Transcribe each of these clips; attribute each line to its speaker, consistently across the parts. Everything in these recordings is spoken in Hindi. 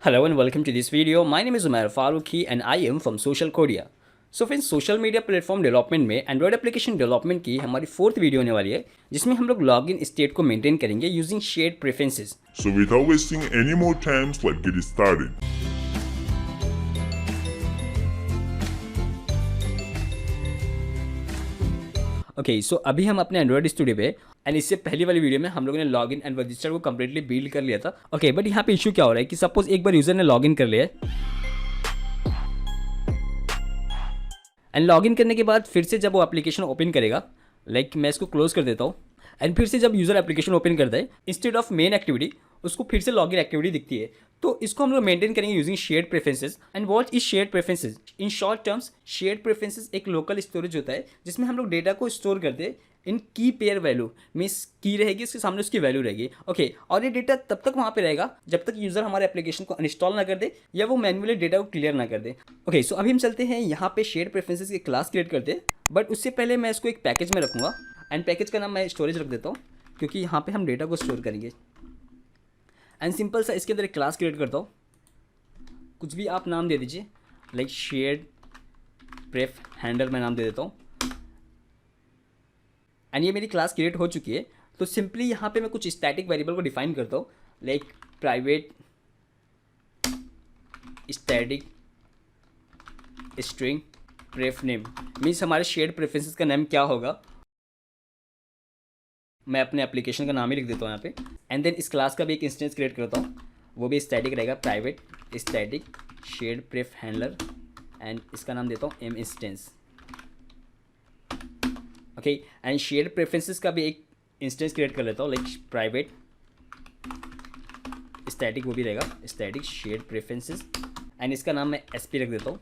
Speaker 1: Hello and welcome to this video. My name is Umair Faruqi and I am from Social Kodia. So friends social media platform development में एंड्रॉयड एप्लीकेशन डेवलपमेंट की हमारी फोर्थ वीडियो होने वाली है जिसमें हम लोग लॉगिन स्टेट को मेंटेन करेंगे using shared preferences.
Speaker 2: So without wasting any more time, let's get it started.
Speaker 1: Okay so अभी हम अपने एंड्रॉयड स्टूडियो पे एंड इससे पहली वाली वीडियो में हम लोगों ने लॉगिन एंड रजिस्टर को कम्प्लीटली बिल्ड कर लिया था. ओके बट यहाँ पे इशू क्या हो रहा है कि सपोज एक बार यूजर ने लॉगिन कर लिया है एंड लॉगिन करने के बाद फिर से जब वो एप्लीकेशन ओपन करेगा लाइक मैं इसको क्लोज कर देता हूँ एंड फिर से जब यूज़र एप्लीकेशन ओपन करता है इंस्टेड ऑफ मेन एक्टिविटी उसको फिर से लॉगिन एक्टिविटी दिखती है. तो इसको हम लोग मेंटेन करेंगे using shared preferences. And what is shared preferences? In short terms shared preferences एक लोकल स्टोरेज होता है जिसमें हम लोग डेटा को स्टोर करते हैं इन की पेयर वैल्यू. मीन्स की रहेगी उसके सामने उसकी वैल्यू रहेगी. ओके और ये डेटा तब तक वहाँ पे रहेगा जब तक यूज़र हमारे एप्लीकेशन को अनइंस्टॉल ना कर दे या वो मैन्युअली डेटा को क्लियर ना कर दे. ओके सो अभी हम चलते हैं यहाँ पे शेयर्ड प्रेफरेंसेस की क्लास क्रिएट करते हैं. बट उससे पहले मैं इसको एक पैकेज में रखूँगा एंड पैकेज का नाम मैं स्टोरेज रख देता हूँ क्योंकि यहाँ पे हम डेटा को स्टोर करेंगे. एंड सिंपल सा इसके अंदर एक क्लास क्रिएट करता हूँ. कुछ भी आप नाम दे दीजिए लाइक शेयर्ड प्रेफ हैंडल मैं नाम दे देता हूँ. एंड ये मेरी क्लास क्रिएट हो चुकी है. तो सिंपली यहाँ पे मैं कुछ स्टैटिक वेरिएबल को डिफाइन करता हूँ like private static string pref name. Means हमारे शेयर्ड प्रेफरेंसेस का नेम क्या होगा मैं अपने एप्लीकेशन का नाम ही लिख देता हूँ यहाँ पे. एंड देन इस क्लास का भी एक इंस्टेंस क्रिएट करता हूँ वो भी स्टैटिक रहेगा private static shared pref handler and इसका नाम देता हूँ M instance. Okay and shared preferences का भी एक इंस्टेंस क्रिएट कर लेता हूँ लाइक प्राइवेट स्टैटिक वो भी रहेगा स्टैटिक शेयर्ड प्रेफरेंसेस एंड इसका नाम मैं एस पी रख देता हूँ.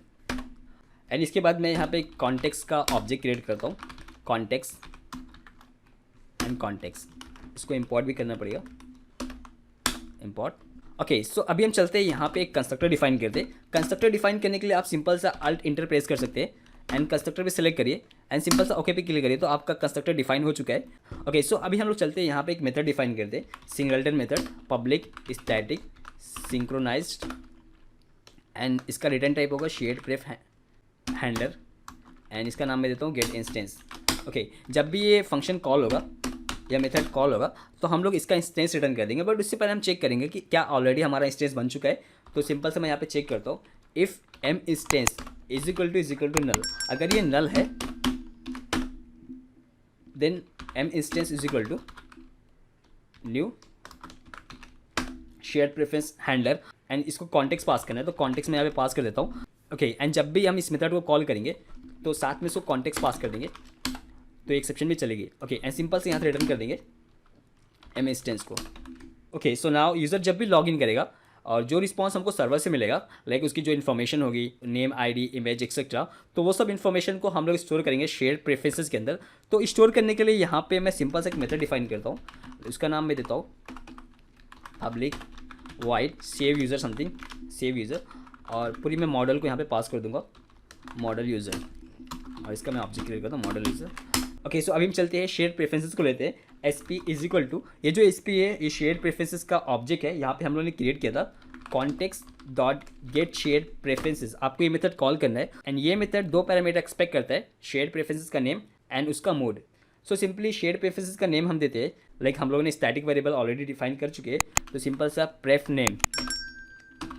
Speaker 1: एंड इसके बाद मैं यहाँ पे कॉन्टेक्स्ट का ऑब्जेक्ट क्रिएट करता हूँ कॉन्टेक्स्ट एंड कॉन्टेक्स्ट. इसको इंपोर्ट भी करना पड़ेगा इंपोर्ट. ओके सो अभी हम चलते हैं यहाँ पे एक कंस्ट्रक्टर डिफाइन करते हैं. कंस्ट्रक्टर डिफाइन करने के लिए आप सिंपल सा अल्ट इंटर प्रेस कर सकते हैं एंड कंस्ट्रक्टर पे सेलेक्ट करिए एंड सिंपल सा ओके पे क्लिक करिए तो आपका कंस्ट्रक्टर डिफाइन हो चुका है. ओके सो अभी हम लोग चलते हैं यहाँ पे एक मेथड डिफाइन करते हैं singleton method public static synchronized and इसका रिटर्न टाइप होगा शेयर्ड प्रेफ हैंडलर एंड इसका नाम मैं देता हूँ गेट इंस्टेंस. ओके जब भी ये फंक्शन कॉल होगा या मेथड कॉल होगा तो हम लोग इसका इंस्टेंस रिटर्न कर देंगे. बट उससे पहले हम चेक करेंगे कि क्या ऑलरेडी हमारा इंस्टेंस बन चुका है. तो सिंपल से मैं यहाँ पे चेक करता हूँ if M instance is equal to null. अगर ये नल है then M instance is equal to new shared preference handler and इसको कॉन्टेक्स्ट पास करना है तो कॉन्टेक्स्ट में यहाँ पे पास कर देता हूँ. ओके एंड जब भी हम इस मेथड को कॉल करेंगे तो साथ में इसको कॉन्टेक्स्ट पास कर देंगे तो एक्सेप्शन भी चलेगी. ओके एंड सिंपल से यहाँ से रिटर्न कर देंगे एम इंस्टेंस को. ओके सो नाउ यूज़र जब भी लॉग इन करेगा और जो रिस्पॉन्स हमको सर्वर से मिलेगा लाइक उसकी जो इन्फॉर्मेशन होगी नेम आईडी इमेज एक्सेट्रा तो वो सब इन्फॉर्मेशन को हम लोग स्टोर करेंगे शेयर्ड प्रेफरेंसेस के अंदर. तो स्टोर करने के लिए यहाँ पे मैं सिंपल सा एक मेथड डिफाइन करता हूँ. उसका नाम मैं देता हूँ public wide save user something save user और पूरी मैं मॉडल को यहाँ पे पास कर दूँगा मॉडल यूज़र और इसका मैं ऑब्जेक्ट क्रिएट करता हूँ मॉडल यूज़र. ओके सो अभी हम चलते हैं शेयर्ड प्रेफरेंसेस को लेते हैं. S P is equal to ये जो एस पी है ये शेयर्ड प्रेफरेंसेस का ऑब्जेक्ट है. यहाँ पे हम लोगों ने क्रिएट किया था context dot gate shared preferences. आपको ये मेथड कॉल करना है एंड ये मेथड दो पैरामीटर एक्सपेक्ट करता है शेयर्ड प्रेफरेंसेस का नेम एंड उसका mode. So simply shared preferences का नेम हम देते हैं लाइक हम लोगों ने स्टैटिक वेरिएबल ऑलरेडी डिफाइन कर चुके हैं तो सिंपल सा प्रेफ नेम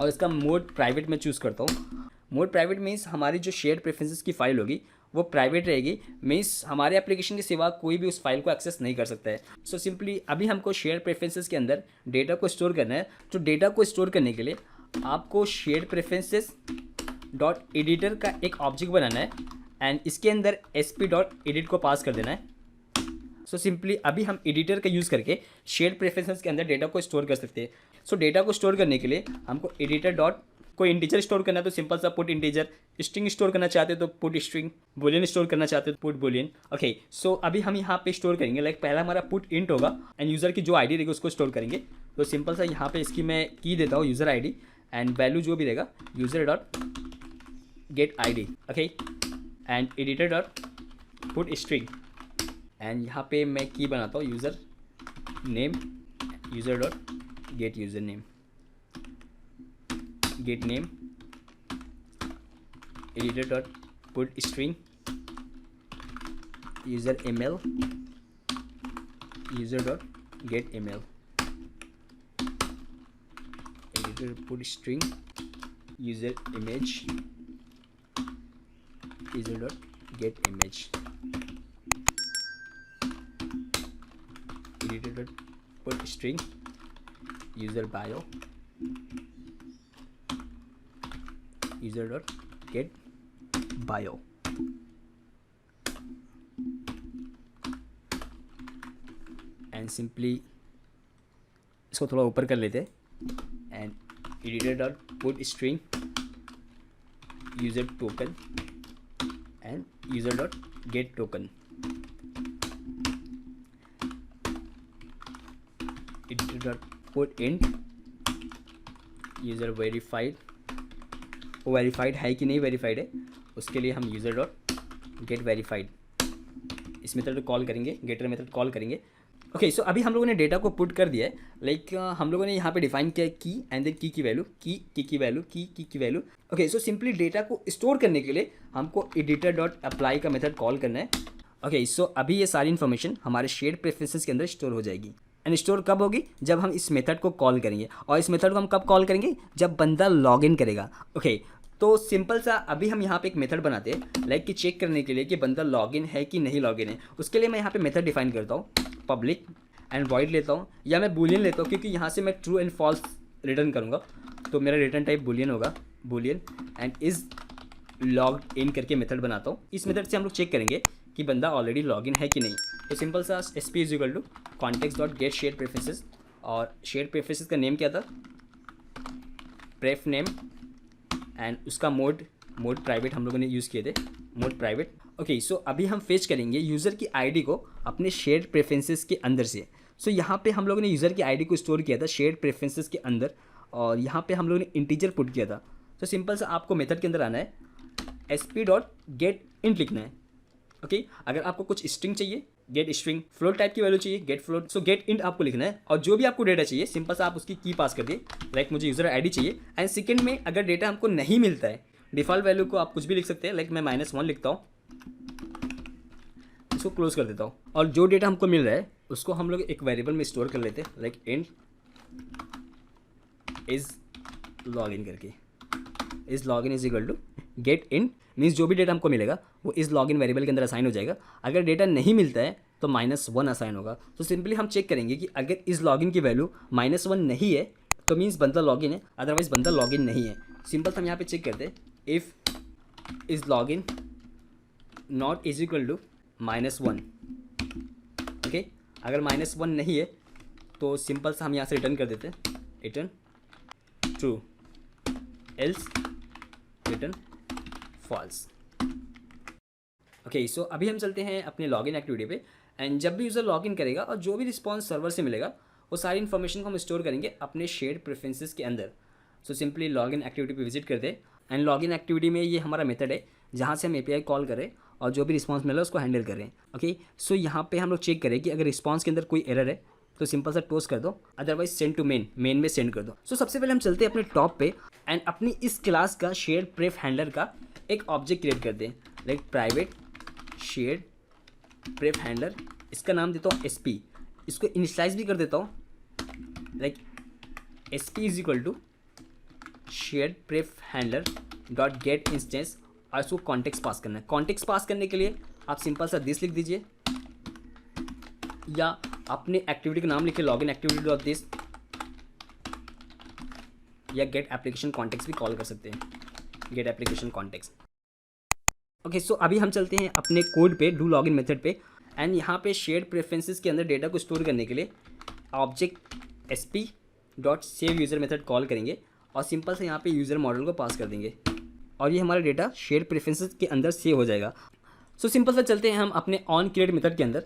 Speaker 1: और इसका मोड प्राइवेट में चूज़ करता हूँ. मोड प्राइवेट मीन्स हमारी जो शेयर्ड प्रेफरेंसेस की फाइल होगी वो प्राइवेट रहेगी. मीन्स हमारे एप्लीकेशन के सिवा कोई भी उस फाइल को एक्सेस नहीं कर सकता है. सो सिंपली अभी हमको शेयर प्रेफरेंसेस के अंदर डेटा को स्टोर करना है. तो डेटा को स्टोर करने के लिए आपको शेयर प्रेफरेंसेस डॉट एडिटर का एक ऑब्जेक्ट बनाना है एंड इसके अंदर एस पी डॉट एडिट को पास कर देना है. सो सिंपली अभी हम एडिटर का यूज़ करके शेयर प्रेफरेंसेस के अंदर डेटा को स्टोर कर सकते हैं. सो डेटा को स्टोर करने के लिए हमको एडिटर डॉट कोई इंटीजर स्टोर करना है तो सिंपल सा पुट इंटीजर. स्ट्रिंग स्टोर करना चाहते हो तो पुट स्ट्रिंग. बुलियन स्टोर करना चाहते हो तो पुट बुलियन. ओके सो अभी हम यहाँ पे स्टोर करेंगे लाइक पहला हमारा पुट इंट होगा एंड यूज़र की जो आईडी रहेगी उसको स्टोर करेंगे. तो सिंपल सा यहाँ पे इसकी मैं की देता हूँ यूज़र आईडी एंड वैल्यू जो भी रहेगा user dot gate ID. Okay and editor dot put string and यहाँ पे मैं की बनाता हूँ user name user dot gate user name. Gate name, editor dot put string, user email, user dot get email, editor put string, user image, user dot get image, editor dot put string, user bio, user dot get bio. And simply इसको थोड़ा ऊपर कर लेते and editor dot put string, user token and user dot gate token, editor dot put int, user verified, वो वेरीफाइड है कि नहीं वेरीफाइड है उसके लिए हम यूजर डॉट गेट वेरीफाइड इस मेथड को कॉल करेंगे, गेटर मेथड कॉल करेंगे। ओके सो अभी हम लोगों ने डेटा को पुट कर दिया है, लाइक हम लोगों ने यहाँ पे डिफाइन किया है की एंड देन की वैल्यू, की वैल्यू, की value. Okay so simply data को स्टोर करने के लिए हमको एडिटर डॉट अप्लाई का मेथड कॉल करना है। ओके सो अभी ये सारी इन्फॉर्मेशन हमारे शेयर्ड प्रेफरेंसेस के अंदर स्टोर हो जाएगी। एंड स्टोर कब होगी? जब हम इस मेथड को कॉल करेंगे। और इस मेथड को हम कब कॉल करेंगे? जब बंदा लॉग इन करेगा। ओके तो सिंपल सा अभी हम यहाँ पे एक मेथड बनाते हैं लाइक कि चेक करने के लिए कि बंदा लॉगिन है कि नहीं लॉगिन है। उसके लिए मैं यहाँ पे मेथड डिफाइन करता हूँ, पब्लिक एंड वॉइड लेता हूँ या मैं बूलियन लेता हूँ, क्योंकि यहाँ से मैं ट्रू एंड फॉल्स रिटर्न करूँगा। तो मेरा रिटर्न टाइप बूलियन होगा, Boolean and is log in करके मेथड बनाता हूँ। इस मेथड से हम लोग चेक करेंगे कि बंदा ऑलरेडी लॉगिन है कि नहीं। तो सिंपल सा SP is equal to context dot get share preferences, और शेयर प्रेफरेंसेस का नेम क्या था? प्रेफ नेम, एंड उसका मोड प्राइवेट हम लोगों ने यूज़ किए थे, मोड प्राइवेट। ओके सो अभी हम फेच करेंगे यूज़र की आईडी को अपने शेयर्ड प्रेफरेंसेस के अंदर से। सो यहाँ पे हम लोगों ने यूज़र की आईडी को स्टोर किया था शेयर्ड प्रेफरेंसेस के अंदर, और यहाँ पे हम लोगों ने इंटीजर पुट किया था। तो सिंपल सा आपको मेथड के अंदर आना है, SP डॉट गेट इंट लिखना है। ओके अगर आपको कुछ स्ट्रिंग चाहिए, गेट स्ट्रिंग, फ्लोट टाइप की वैल्यू चाहिए, get float, so get int आपको लिखना है। और जो भी आपको डेटा चाहिए सिंपल सा आप उसकी की पास कर दिए, लाइक मुझे यूज़र आईडी चाहिए। एंड सेकंड में अगर डेटा हमको नहीं मिलता है, डिफ़ॉल्ट वैल्यू को आप कुछ भी लिख सकते हैं, लाइक मैं -1 लिखता हूँ, इसको क्लोज कर देता हूँ। और जो डेटा हमको मिल रहा है उसको हम लोग एक वेरिएबल में स्टोर कर लेते हैं, like int is log in करके, is log in is equal to get int, means जो भी डेटा हमको मिलेगा वो इस लॉगिन वेरिएबल के अंदर असाइन हो जाएगा। अगर डेटा नहीं मिलता है तो -1 असाइन होगा। तो सिंपली हम चेक करेंगे कि अगर इस लॉगिन की वैल्यू -1 नहीं है तो मीन्स बंदा लॉगिन है, अदरवाइज बंदा लॉगिन नहीं है। सिंपल हम यहाँ पे चेक करते हैं, if is login not is equal to -1। Okay अगर -1 नहीं है तो सिंपल सा हम यहाँ से रिटर्न कर देते हैं, return true, else return false. Okay so अभी हम चलते हैं अपने लॉगिन एक्टिविटी पे। एंड जब भी यूज़र लॉगिन करेगा और जो भी रिस्पॉन्स सर्वर से मिलेगा वो सारी इन्फॉर्मेशन को हम स्टोर करेंगे अपने शेयर्ड प्रेफरेंसेस के अंदर। सो सिंपली लॉगिन एक्टिविटी पे विजिट करते हैं। एंड लॉगिन एक्टिविटी में ये हमारा मेथड है जहाँ से हम API कॉल करें और जो भी रिस्पॉन्स मिला उसको हैंडल करें। ओके सो यहाँ पे हम लोग चेक करें कि अगर रिस्पॉन्स के अंदर कोई एरर है तो सिंपल सा टोस्ट कर दो, अदरवाइज सेंड टू मेन में सेंड कर दो। सो सबसे पहले हम चलते हैं अपने टॉप पे एंड अपनी इस क्लास का शेयर प्रेफ हैंडलर का एक ऑब्जेक्ट क्रिएट करते हैं, like private share pref handler, इसका नाम देता हूँ SP। इसको इनिशियलाइज भी कर देता हूँ, like SP is equal to share pref handler dot get instance, और इसको कॉन्टेक्स्ट पास करना है। कॉन्टेक्स्ट पास करने के लिए आप सिंपल सा दिस लिख दीजिए या अपने एक्टिविटी का नाम लिखिए, लॉगिन एक्टिविटी डॉट दिस, या गेट एप्लीकेशन कॉन्टेक्स्ट भी कॉल कर सकते हैं, get application context. Okay so अभी हम चलते हैं अपने कोड पे, डू लॉगिन मेथड पे। एंड यहाँ पे शेयर्ड प्रेफरेंसेस के अंदर डेटा को स्टोर करने के लिए object SP dot save user method call करेंगे और सिंपल से यहाँ पे यूज़र मॉडल को पास कर देंगे और ये हमारा डेटा शेयर्ड प्रेफरेंसेस के अंदर सेव हो जाएगा। सो सिंपल से चलते हैं हम अपने ऑन क्रिएट मेथड के अंदर,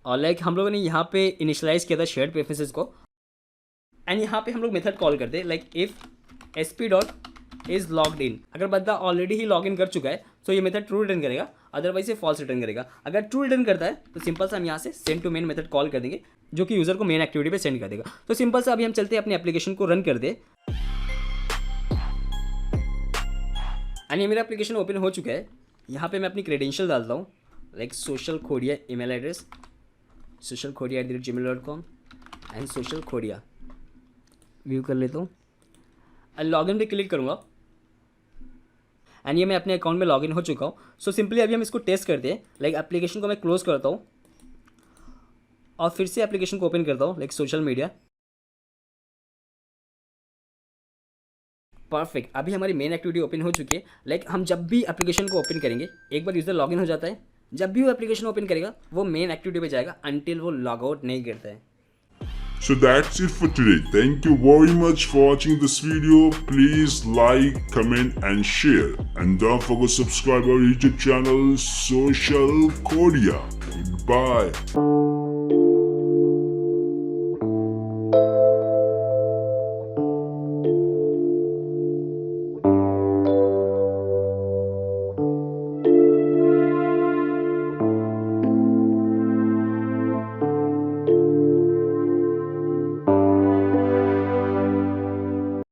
Speaker 1: और लाइक हम लोगों ने यहाँ पे इनिशियलाइज किया था शेयर्ड प्रेफरेंसेस को। एंड यहाँ पे हम लोग मेथड कॉल करते हैं, like if SP dot is logged in. अगर बंदा ऑलरेडी ही लॉग इन कर चुका है तो ये मेथड ट्रू रिटर्न करेगा, अदरवाइज ये फॉल्स रिटर्न करेगा। अगर ट्रू रिटर्न करता है तो सिंपल सा हम यहाँ से send to main method call कर देंगे, जो कि यूज़र को मेन एक्टिविटी पे सेंड कर देगा। तो सिंपल सा अभी हम चलते हैं अपने एप्लीकेशन को रन कर दे। एंड ये मेरा एप्लीकेशन ओपन हो चुका है। यहाँ पे मैं अपनी क्रेडेंशियल डालता हूँ, like social Khodia email address, socialkhodia@gmail.com and social Khodia. View कर लेता हूँ एंड लॉगिन पे क्लिक करूँगा एंड ये मैं अपने अकाउंट में लॉगिन हो चुका हूँ। सो सिंपली अभी हम इसको टेस्ट करते हैं। लाइक एप्लीकेशन को मैं क्लोज करता हूँ और फिर से एप्लीकेशन को ओपन करता हूँ, लाइक सोशल मीडिया। परफेक्ट, अभी हमारी मेन एक्टिविटी ओपन हो चुकी है। लाइक हम जब भी एप्लीकेशन को ओपन करेंगे, एक बार यूज़र लॉगिन हो जाता है, जब भी वो एप्लीकेशन ओपन करेगा वो मेन एक्टिविटी पे जाएगा अनटिल वो लॉग आउट नहीं करता है।
Speaker 2: So that's it for today. Thank you very much for watching this video. Please like, comment and share. And don't forget to subscribe our YouTube channel Social Korea. Bye.